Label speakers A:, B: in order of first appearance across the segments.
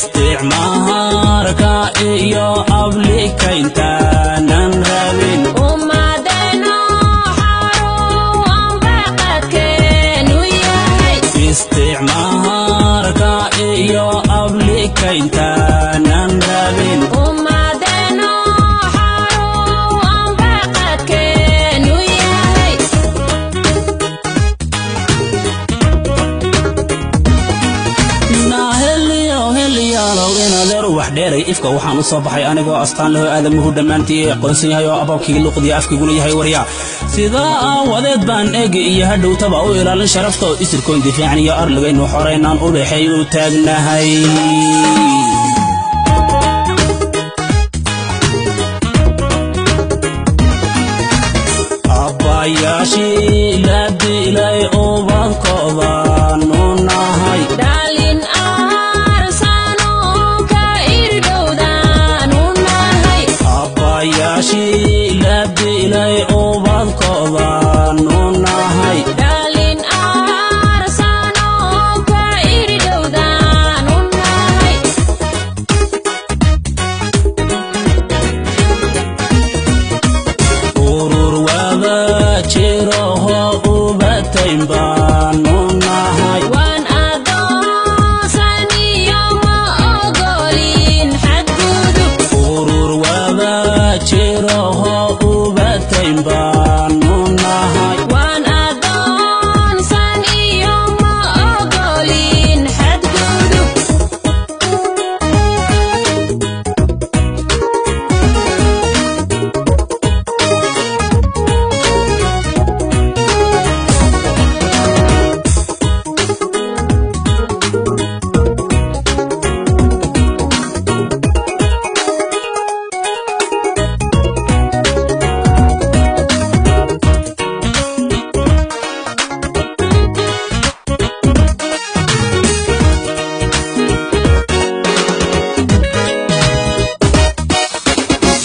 A: استعمارك iyo ablikayntanan rabin
B: ummadayno xarun baqadkeenu yahay
A: استعمارك iyo ablikayntanan rabin
B: ummadayno xarun baqadkeenu yahay
A: wax dheeray ifka waxaan u soo baxay anigoo astaan leh aadamuhu dhamaantii aqoonsan yahay oo ababkii luqdii afkiguna yahay waryaa sida wadeed baan eegi iyo hadhowtaba u ilaalin sharafta oo isirkoon difaacan iyo arligaynu xoreynaan u leexay u taagnahay abbayaashii la dilay ubadkooda nunahay
B: dhalin
A: la dilay ubadkooda nunahay
B: dhalin aarsano ka iridhowdaan u nahay
A: urur wada jiraho ubatayn baan nunahay
B: waan adoonsaniyo ma ogolin xadgudub
A: urur wada jiraho ubatayn baan nunahay
B: waan adoonsaniyo ma ogolin xadgudub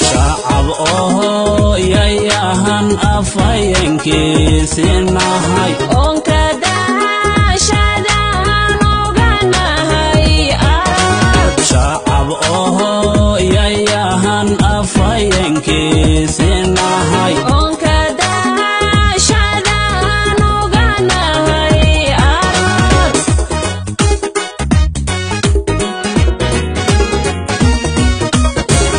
A: shacab oo yayahan afhayankiisinahay
B: onka daashadaan oganahay arag
A: shacab oo yayahan afhayankiisinahay
B: onka daashadaan oganahay arag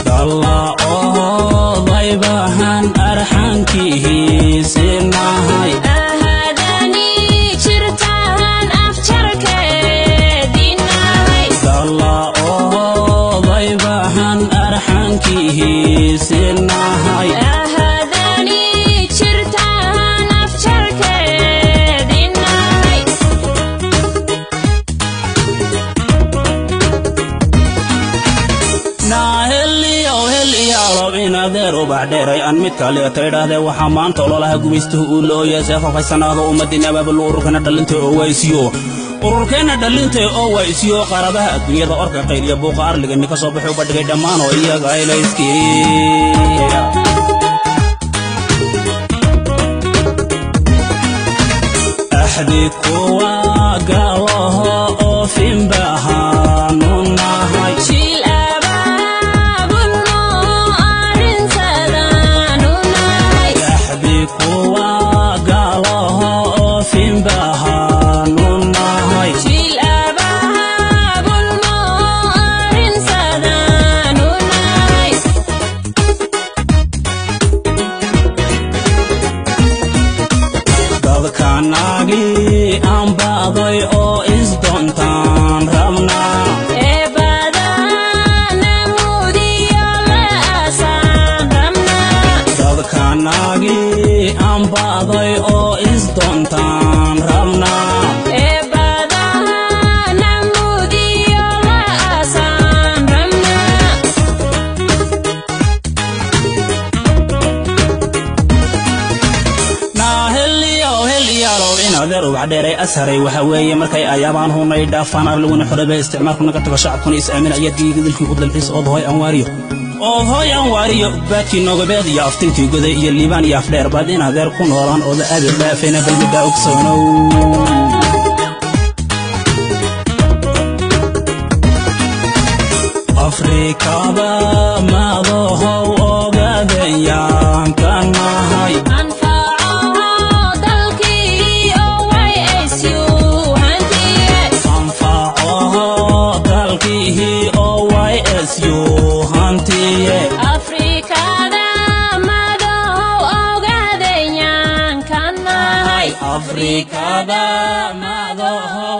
A: dalla oodaybahan arxankihiisinahay
B: ahadani jirtaan afjarkeedinahay
A: dalla oodaybahan arxankihiisinahay
B: ahadani jirtaan afjarkeedinahay
A: inadeer ubax dheeray aan mid kaleeta idhaahdee waxaa maanta ololaha gumaystuhu uu looya seefafaysanaado ummadina abaabul ururkana dhalinta oo waaysiyo ururkeenna dhalinta oo waaysiyo qaaradaha adduunyada orka qayliya buuqa arligani ka soo baxay uba dhigay dhammaan oo iyaga ilayskii axdi kuwa gaalaho oo finbahaanu nahay
B: shil abaabulno arrinsadaan u nahay
A: axdi kuwa gaalaho oo finbahaanu nahay
B: shil abaabulno arrinsadaan u nahay
A: dadkanagii aan baaday oo isdoontaan rabnaa
B: eebadana mudiyo la asaan rabnaa
A: dadkanagii aan baaday oo isdoontaan rabnaa
B: eebadana mudiyo la asaan rabnaa
A: inadeer ubax dheeray asharay waxa weeye markay ayaabaan hunay dhaafaan arliguna xorebe isticmaalku naga tago shacabkuna is aaminaya diigidilkii u dalxiis oodhoy aan waariyo baadkii noogabeed iyo aftintii goday iyo liibaan iyo afdheer baad inadeer ku noolaan ooda aadad dhaafayna balmiddaa ogsoonow afrikada madahow ogaadayaan ka nahay
B: anfacaha dalkii OYSU hantiye
A: anfacaha dalkii OYSU hantiye
B: afrikada madahow ogaadayaan ka nahay
A: afrikada madahow